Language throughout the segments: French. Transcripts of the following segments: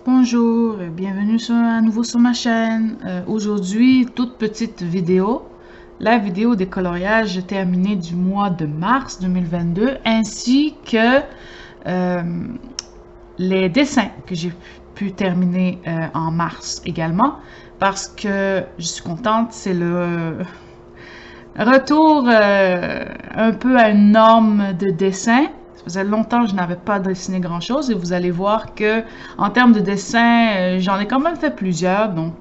Bonjour et bienvenue à nouveau sur ma chaîne. Aujourd'hui, toute petite vidéo, la vidéo des coloriages terminés du mois de mars 2022 ainsi que les dessins que j'ai pu terminer en mars également parce que je suis contente, c'est le retour un peu à une norme de dessin. Ça faisait longtemps que je n'avais pas dessiné grand chose et vous allez voir que en termes de dessin, j'en ai quand même fait plusieurs. Donc,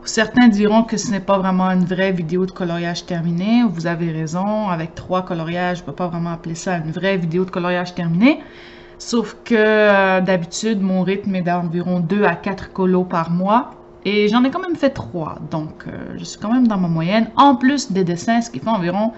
certains diront que ce n'est pas vraiment une vraie vidéo de coloriage terminée. Vous avez raison, avec 3 coloriages, je ne peux pas vraiment appeler ça une vraie vidéo de coloriage terminée. Sauf que d'habitude, mon rythme est d'environ 2 à 4 colos par mois. Et j'en ai quand même fait 3. Donc, je suis quand même dans ma moyenne. En plus des dessins, ce qui fait environ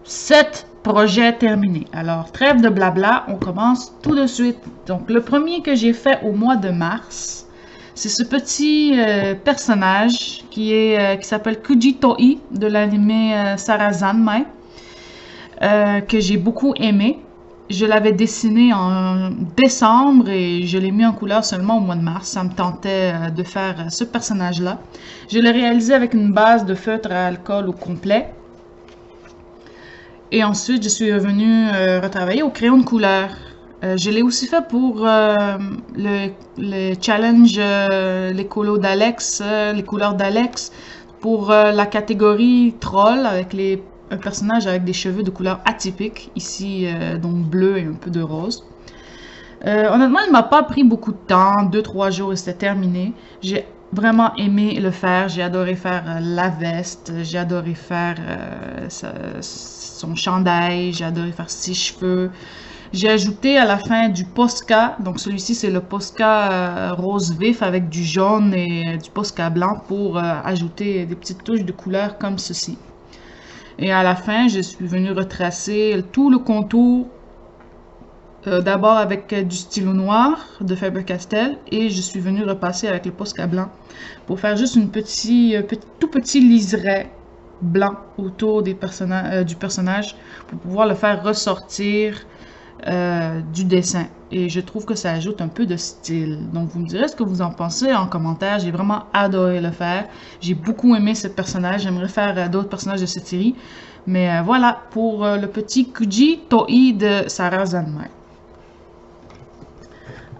7 projets terminés. Alors, trêve de blabla, on commence tout de suite. Donc, le premier que j'ai fait au mois de mars, c'est ce petit personnage qui s'appelle Kujitoi de l'anime Sarazanmai, que j'ai beaucoup aimé. Je l'avais dessiné en décembre et je l'ai mis en couleur seulement au mois de mars. Ça me tentait de faire ce personnage-là. Je l'ai réalisé avec une base de feutre à alcool au complet. Et ensuite, je suis revenue retravailler au crayon de couleur. Je l'ai aussi fait pour le challenge les colos d'Alex, les couleurs d'Alex, pour la catégorie troll avec un personnage avec des cheveux de couleur atypique, ici donc bleu et un peu de rose. Honnêtement, il m'a pas pris beaucoup de temps, 2-3 jours et c'était terminé. J'ai vraiment aimé le faire, j'ai adoré faire la veste, j'ai adoré faire son chandail, j'ai adoré faire ses cheveux. J'ai ajouté à la fin du Posca, donc celui-ci c'est le Posca rose vif avec du jaune et du Posca blanc pour ajouter des petites touches de couleur comme ceci. Et à la fin, je suis venue retracer tout le contour, d'abord avec du stylo noir de Faber-Castell et je suis venue repasser avec le Posca blanc pour faire juste tout petit liseré blanc autour du personnage pour pouvoir le faire ressortir du dessin. Et je trouve que ça ajoute un peu de style. Donc, vous me direz ce que vous en pensez en commentaire. J'ai vraiment adoré le faire. J'ai beaucoup aimé ce personnage. J'aimerais faire d'autres personnages de cette série. Mais voilà pour le petit Kujitoi de Sarazanmai.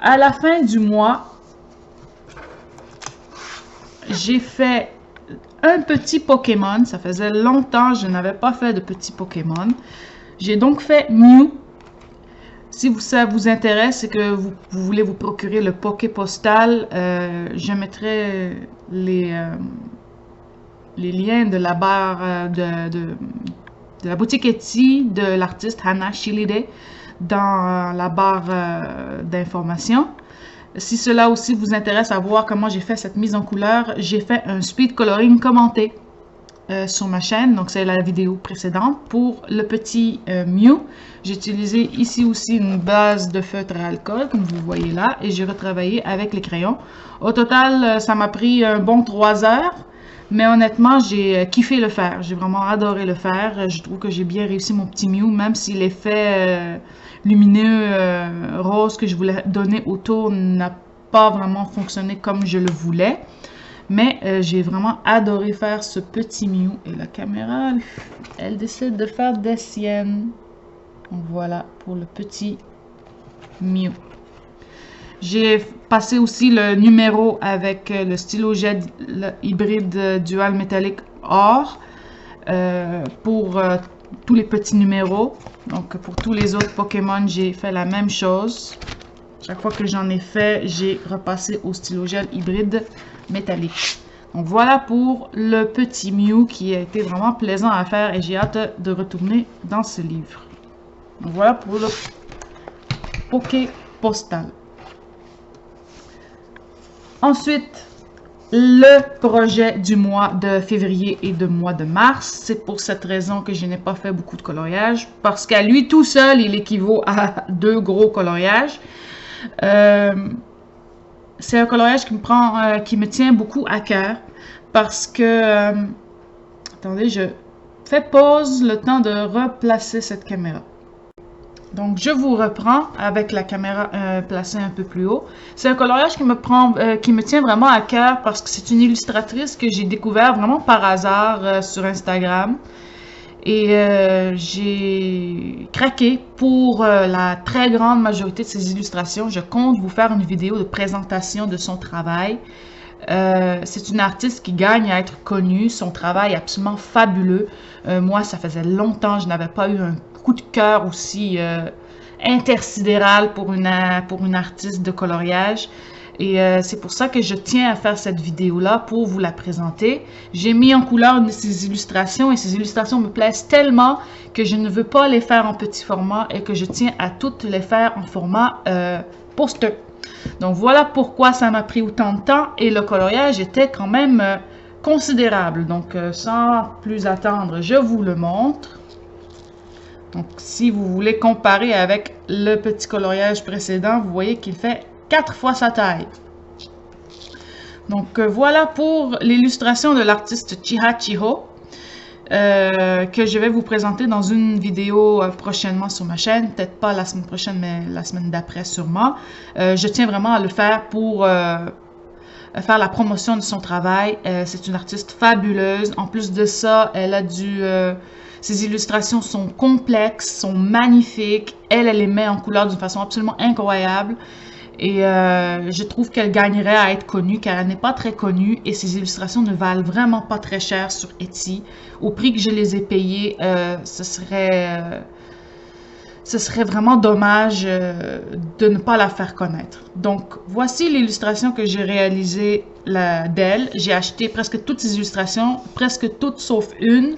À la fin du mois, j'ai fait un petit Pokémon. Ça faisait longtemps que je n'avais pas fait de petit Pokémon. J'ai donc fait Mew. Si ça vous intéresse et que vous voulez vous procurer le Poké Postal, je mettrai les liens de la barre de la boutique Etsy de l'artiste Hana Shilide dans la barre d'information. Si cela aussi vous intéresse à voir comment j'ai fait cette mise en couleur, j'ai fait un speed coloring commenté sur ma chaîne, donc c'est la vidéo précédente. Pour le petit Mew, j'ai utilisé ici aussi une base de feutre à alcool, comme vous voyez là, et j'ai retravaillé avec les crayons. Au total, ça m'a pris un bon 3 heures, mais honnêtement, j'ai kiffé le faire. J'ai vraiment adoré le faire. Je trouve que j'ai bien réussi mon petit Mew, même si l'effet lumineux rose que je voulais donner autour n'a pas vraiment fonctionné comme je le voulais. Mais j'ai vraiment adoré faire ce petit Mew. Et la caméra, elle décide de faire des siennes. Donc voilà pour le petit Mew. J'ai passé aussi le numéro avec le stylo jet hybride dual métallique or pour tous les petits numéros. Donc pour tous les autres Pokémon, j'ai fait la même chose. Chaque fois que j'en ai fait, j'ai repassé au stylo gel hybride métallique. Donc voilà pour le petit Mew qui a été vraiment plaisant à faire et j'ai hâte de retourner dans ce livre. Donc voilà pour le Poké Postal. Ensuite, le projet du mois de février et du mois de mars. C'est pour cette raison que je n'ai pas fait beaucoup de coloriage parce qu'à lui tout seul, il équivaut à 2 gros coloriages. C'est un coloriage qui me tient beaucoup à cœur parce que attendez, je fais pause le temps de replacer cette caméra. Donc, je vous reprends avec la caméra placée un peu plus haut. C'est un coloriage qui me tient vraiment à cœur parce que c'est une illustratrice que j'ai découvert vraiment par hasard sur Instagram. Et j'ai craqué pour la très grande majorité de ses illustrations. Je compte vous faire une vidéo de présentation de son travail. C'est une artiste qui gagne à être connue. Son travail est absolument fabuleux. Moi, ça faisait longtemps que je n'avais pas eu un coup de cœur aussi intersidéral pour une artiste de coloriage. Et c'est pour ça que je tiens à faire cette vidéo-là pour vous la présenter. J'ai mis en couleur une de ces illustrations et ces illustrations me plaisent tellement que je ne veux pas les faire en petit format et que je tiens à toutes les faire en format poster. Donc voilà pourquoi ça m'a pris autant de temps et le coloriage était quand même considérable. Donc sans plus attendre, je vous le montre. Donc si vous voulez comparer avec le petit coloriage précédent, vous voyez qu'il fait 4 fois sa taille. Donc voilà pour l'illustration de l'artiste Chiha Chiho que je vais vous présenter dans une vidéo prochainement sur ma chaîne. Peut-être pas la semaine prochaine, mais la semaine d'après sûrement. Je tiens vraiment à le faire pour faire la promotion de son travail. C'est une artiste fabuleuse. En plus de ça, elle a ses illustrations sont complexes, sont magnifiques. Elle les met en couleur d'une façon absolument incroyable. Et je trouve qu'elle gagnerait à être connue car elle n'est pas très connue et ses illustrations ne valent vraiment pas très cher sur Etsy. Au prix que je les ai payées, ce serait vraiment dommage de ne pas la faire connaître. Donc voici l'illustration que j'ai réalisée d'elle. J'ai acheté presque toutes ces illustrations, presque toutes sauf une.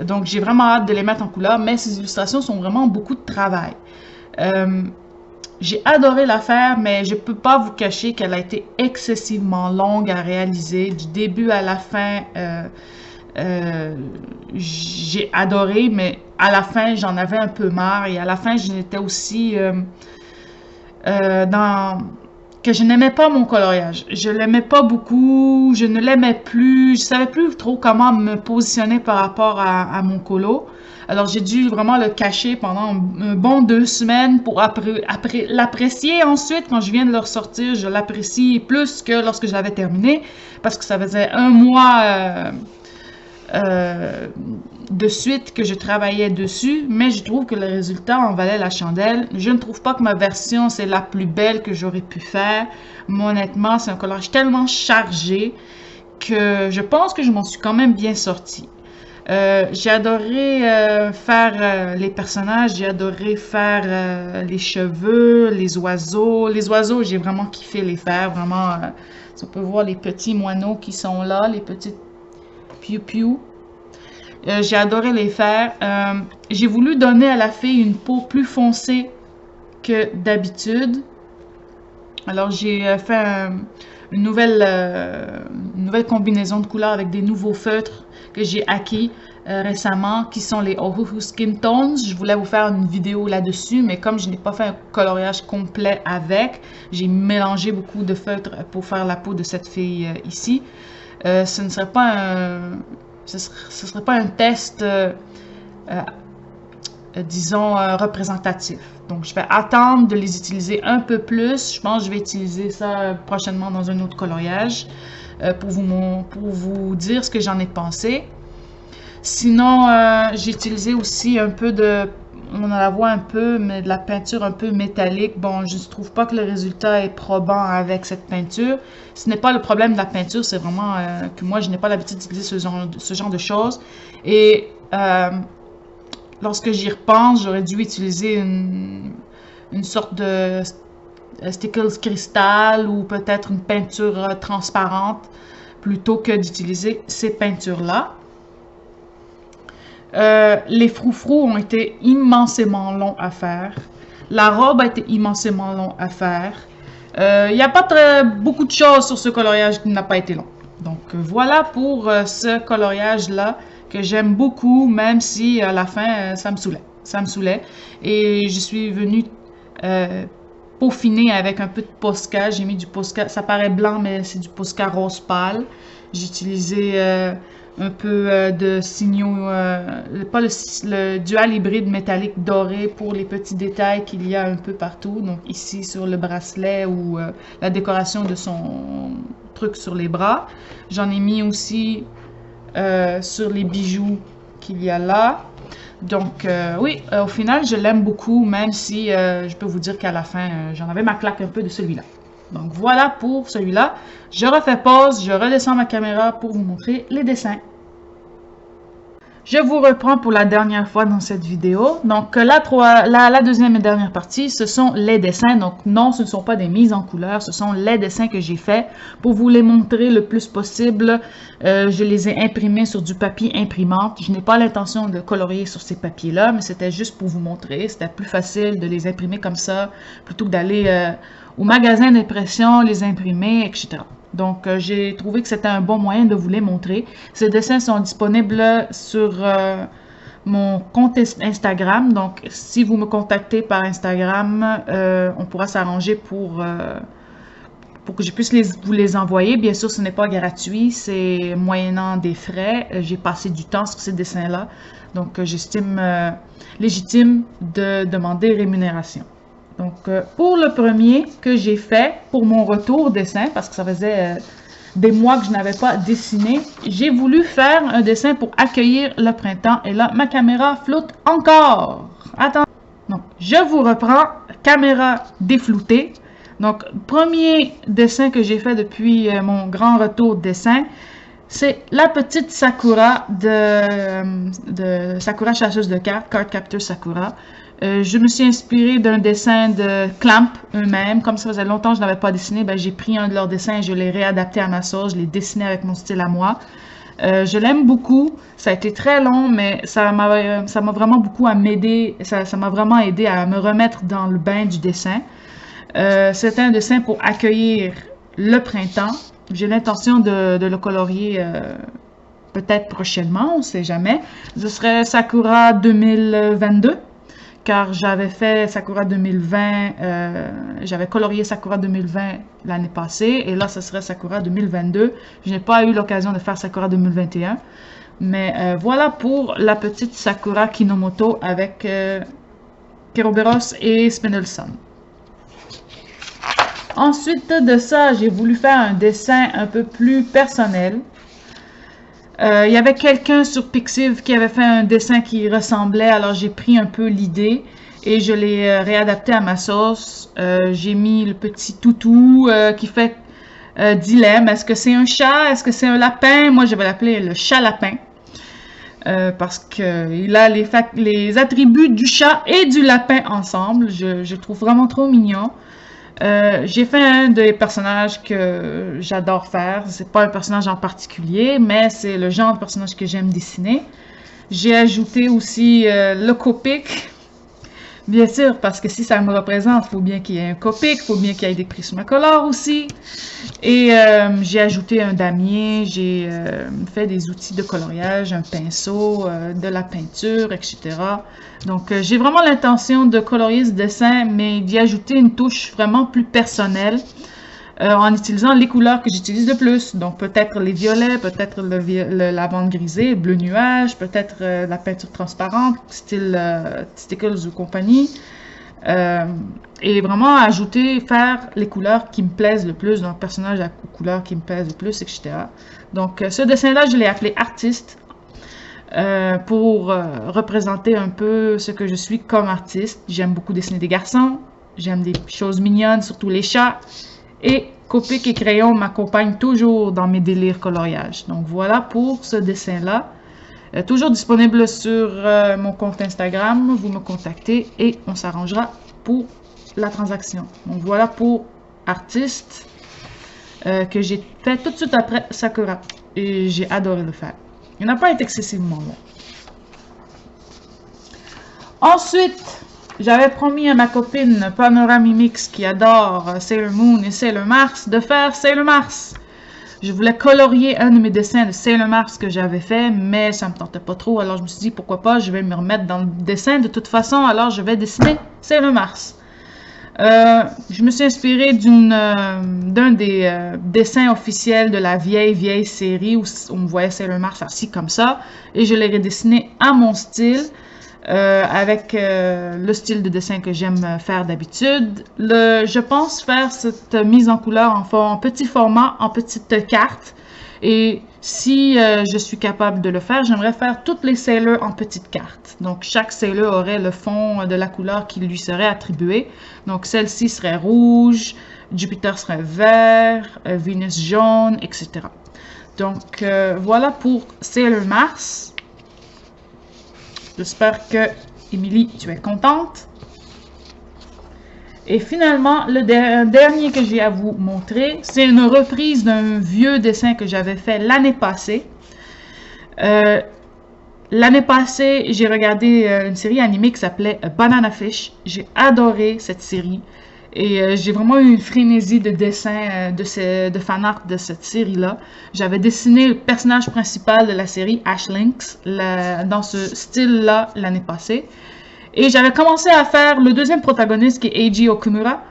Donc j'ai vraiment hâte de les mettre en couleur, mais ces illustrations sont vraiment beaucoup de travail. J'ai adoré la faire, mais je peux pas vous cacher qu'elle a été excessivement longue à réaliser. Du début à la fin, j'ai adoré, mais à la fin, j'en avais un peu marre. Et à la fin, j'étais aussi que je n'aimais pas mon coloriage. Je l'aimais pas beaucoup, je ne l'aimais plus. Je savais plus trop comment me positionner par rapport à mon colo. Alors, j'ai dû vraiment le cacher pendant un bon 2 semaines pour l'apprécier ensuite. Quand je viens de le ressortir, je l'apprécie plus que lorsque je l'avais terminé parce que ça faisait 1 mois de suite que je travaillais dessus, mais je trouve que le résultat en valait la chandelle. Je ne trouve pas que ma version, c'est la plus belle que j'aurais pu faire. Mais honnêtement, c'est un collage tellement chargé que je pense que je m'en suis quand même bien sortie. J'ai adoré faire les personnages, j'ai adoré faire les cheveux, les oiseaux. Les oiseaux, j'ai vraiment kiffé les faire, vraiment. On peut voir les petits moineaux qui sont là, les petites piou-piou. J'ai adoré les faire. J'ai voulu donner à la fille une peau plus foncée que d'habitude. Alors j'ai fait une nouvelle combinaison de couleurs avec des nouveaux feutres que j'ai acquis récemment, qui sont les Ohuhu Skin Tones. Je voulais vous faire une vidéo là-dessus, mais comme je n'ai pas fait un coloriage complet avec, j'ai mélangé beaucoup de feutres pour faire la peau de cette fille ici. Ce ne serait pas ce serait pas un test, disons, représentatif. Donc, je vais attendre de les utiliser un peu plus. Je pense que je vais utiliser ça prochainement dans un autre coloriage pour vous dire ce que j'en ai pensé. Sinon, j'ai utilisé aussi un peu on la voit un peu, mais de la peinture un peu métallique. Bon, je ne trouve pas que le résultat est probant avec cette peinture. Ce n'est pas le problème de la peinture, c'est vraiment que moi, je n'ai pas l'habitude d'utiliser ce genre de choses. Et lorsque j'y repense, j'aurais dû utiliser une sorte de stickles cristal ou peut-être une peinture transparente plutôt que d'utiliser ces peintures-là. Les froufrous ont été immensément longs à faire. La robe a été immensément long à faire. Il n'y a pas beaucoup de choses sur ce coloriage qui n'a pas été long. Donc voilà pour ce coloriage-là que j'aime beaucoup, même si à la fin, ça me saoulait. Ça me saoulait. Et je suis venue peaufiner avec un peu de Posca. J'ai mis du Posca. Ça paraît blanc, mais c'est du Posca rose pâle. J'ai utilisé un peu de signaux, pas le dual hybride métallique doré pour les petits détails qu'il y a un peu partout. Donc ici sur le bracelet ou la décoration de son truc sur les bras. J'en ai mis aussi sur les bijoux qu'il y a là. Donc oui, au final, je l'aime beaucoup, même si je peux vous dire qu'à la fin, j'en avais ma claque un peu de celui-là. Donc voilà pour celui-là. Je refais pause, je redescends ma caméra pour vous montrer les dessins. Je vous reprends pour la dernière fois dans cette vidéo. Donc la deuxième et dernière partie, ce sont les dessins. Donc non, ce ne sont pas des mises en couleur, ce sont les dessins que j'ai faits pour vous les montrer le plus possible. Je les ai imprimés sur du papier imprimante. Je n'ai pas l'intention de colorier sur ces papiers-là, mais c'était juste pour vous montrer. C'était plus facile de les imprimer comme ça, plutôt que d'aller au magasin d'impression, les imprimer, etc. Donc, j'ai trouvé que c'était un bon moyen de vous les montrer. Ces dessins sont disponibles sur mon compte Instagram. Donc, si vous me contactez par Instagram, on pourra s'arranger pour que je puisse vous les envoyer. Bien sûr, ce n'est pas gratuit, c'est moyennant des frais. J'ai passé du temps sur ces dessins-là. Donc, j'estime légitime de demander rémunération. Donc, pour le premier que j'ai fait pour mon retour dessin, parce que ça faisait des mois que je n'avais pas dessiné, j'ai voulu faire un dessin pour accueillir le printemps. Et là, ma caméra flotte encore. Attends. Donc, je vous reprends. Caméra défloutée. Donc, premier dessin que j'ai fait depuis mon grand retour dessin, c'est la petite Sakura de Sakura chasseuse de cartes, Card Captor Sakura. Je me suis inspirée d'un dessin de Clamp eux-mêmes. Comme ça faisait longtemps que je n'avais pas dessiné, ben, j'ai pris un de leurs dessins et je l'ai réadapté à ma sauce. Je l'ai dessiné avec mon style à moi. Je l'aime beaucoup. Ça a été très long, mais ça m'a vraiment beaucoup à m'aider. Ça m'a vraiment aidé à me remettre dans le bain du dessin. C'était un dessin pour accueillir le printemps. J'ai l'intention de le colorier peut-être prochainement, on ne sait jamais. Ce serait Sakura 2022. Car j'avais fait Sakura 2020, j'avais colorié Sakura 2020 l'année passée, et là, ce serait Sakura 2022. Je n'ai pas eu l'occasion de faire Sakura 2021, mais voilà pour la petite Sakura Kinomoto avec Keroberos et Spindleson. Ensuite de ça, j'ai voulu faire un dessin un peu plus personnel. Il y avait quelqu'un sur Pixiv qui avait fait un dessin qui ressemblait, alors j'ai pris un peu l'idée et je l'ai réadapté à ma sauce. J'ai mis le petit toutou qui fait dilemme. Est-ce que c'est un chat? Est-ce que c'est un lapin? Moi, je vais l'appeler le chat-lapin. Parce qu'il a les attributs du chat et du lapin ensemble. Je le trouve vraiment trop mignon. J'ai fait un des personnages que j'adore faire. C'est pas un personnage en particulier, mais c'est le genre de personnage que j'aime dessiner. J'ai ajouté aussi le Copic. Bien sûr, parce que si ça me représente, il faut bien qu'il y ait un Copic, il faut bien qu'il y ait des Prismacolor aussi. Et j'ai ajouté un damier, j'ai fait des outils de coloriage, un pinceau, de la peinture, etc. Donc, j'ai vraiment l'intention de colorier ce dessin, mais d'y ajouter une touche vraiment plus personnelle en utilisant les couleurs que j'utilise le plus. Donc, peut-être les violets, peut-être le lavande grisé, bleu nuage, peut-être la peinture transparente, style Stickles ou compagnie. Et vraiment ajouter, faire les couleurs qui me plaisent le plus, donc personnage à couleurs qui me plaisent le plus, etc. Donc, ce dessin-là, je l'ai appelé artiste. Pour représenter un peu ce que je suis comme artiste. J'aime beaucoup dessiner des garçons, j'aime des choses mignonnes, surtout les chats, et Copic et crayon m'accompagnent toujours dans mes délires coloriage. Donc voilà pour ce dessin-là. Toujours disponible sur mon compte Instagram, vous me contactez et on s'arrangera pour la transaction. Donc voilà pour artiste que j'ai fait tout de suite après Sakura et j'ai adoré le faire. Il n'a pas été excessivement long. Ensuite, j'avais promis à ma copine Panoramimix qui adore Sailor Moon et Sailor Mars de faire Sailor Mars. Je voulais colorier un de mes dessins de Sailor Mars que j'avais fait, mais ça me tentait pas trop. Alors je me suis dit pourquoi pas, je vais me remettre dans le dessin de toute façon. Alors je vais dessiner Sailor Mars. Je me suis inspirée d'un des dessins officiels de la vieille série où on voyait Sailor Mars assis comme ça, et je l'ai redessiné à mon style, avec le style de dessin que j'aime faire d'habitude. Je pense faire cette mise en couleur en petit format, en petite carte. Et si je suis capable de le faire, j'aimerais faire toutes les Sailor en petites cartes. Donc, chaque Sailor aurait le fond de la couleur qui lui serait attribuée. Donc, celle-ci serait rouge, Jupiter serait vert, Vénus jaune, etc. Donc, voilà pour Sailor Mars. J'espère que, Émilie, tu es contente. Et finalement, le dernier que j'ai à vous montrer, c'est une reprise d'un vieux dessin que j'avais fait l'année passée. L'année passée, j'ai regardé une série animée qui s'appelait Banana Fish. J'ai adoré cette série. Et j'ai vraiment eu une frénésie de dessin, de fan art de cette série-là. J'avais dessiné le personnage principal de la série, Ash Lynx, dans ce style-là l'année passée. Et j'avais commencé à faire le deuxième protagoniste qui est Eiji Okumura,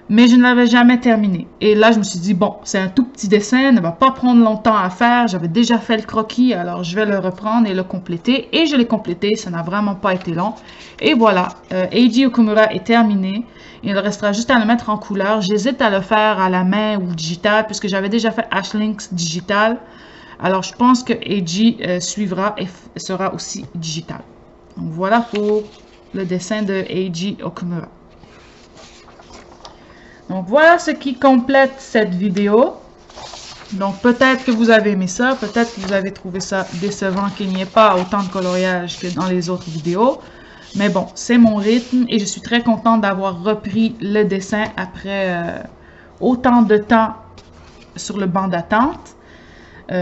mais je ne l'avais jamais terminé. Et là, je me suis dit, bon, c'est un tout petit dessin, ne va pas prendre longtemps à faire. J'avais déjà fait le croquis, alors je vais le reprendre et le compléter. Et je l'ai complété, ça n'a vraiment pas été long. Et voilà, Eiji Okumura est terminé. Il restera juste à le mettre en couleur. J'hésite à le faire à la main ou digital, puisque j'avais déjà fait Ash Lynx digital. Alors, je pense que Eiji suivra et sera aussi digital. Donc, voilà pour le dessin de Eiji Okumura. Donc, voilà ce qui complète cette vidéo. Donc, peut-être que vous avez aimé ça, peut-être que vous avez trouvé ça décevant qu'il n'y ait pas autant de coloriage que dans les autres vidéos. Mais bon, c'est mon rythme et je suis très contente d'avoir repris le dessin après autant de temps sur le banc d'attente.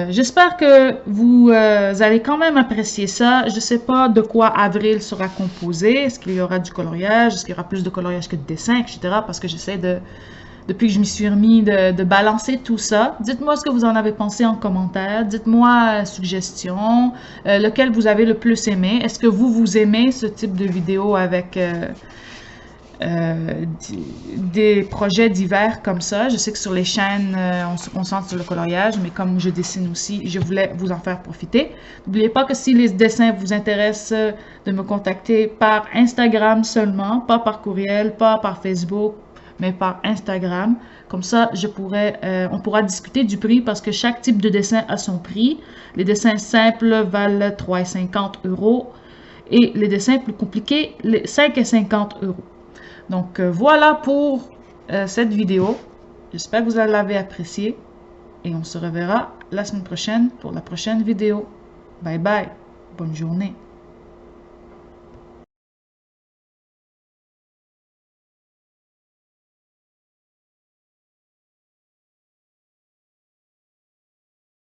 J'espère que vous allez quand même apprécier ça. Je ne sais pas de quoi avril sera composé. Est-ce qu'il y aura du coloriage? Est-ce qu'il y aura plus de coloriage que de dessin, etc. Parce que j'essaie depuis que je m'y suis remis, de balancer tout ça. Dites-moi ce que vous en avez pensé en commentaire. Dites-moi suggestions. Lequel vous avez le plus aimé. Est-ce que vous aimez ce type de vidéo avec des projets divers comme ça? Je sais que sur les chaînes, on se concentre sur le coloriage, mais comme je dessine aussi, je voulais vous en faire profiter. N'oubliez pas que si les dessins vous intéressent, de me contacter par Instagram seulement, pas par courriel, pas par Facebook, mais par Instagram. Comme ça, on pourra discuter du prix parce que chaque type de dessin a son prix. Les dessins simples valent 3,50 € et les dessins plus compliqués, 5,50 €. Donc, voilà pour cette vidéo. J'espère que vous l'avez appréciée et on se reverra la semaine prochaine pour la prochaine vidéo. Bye bye. Bonne journée.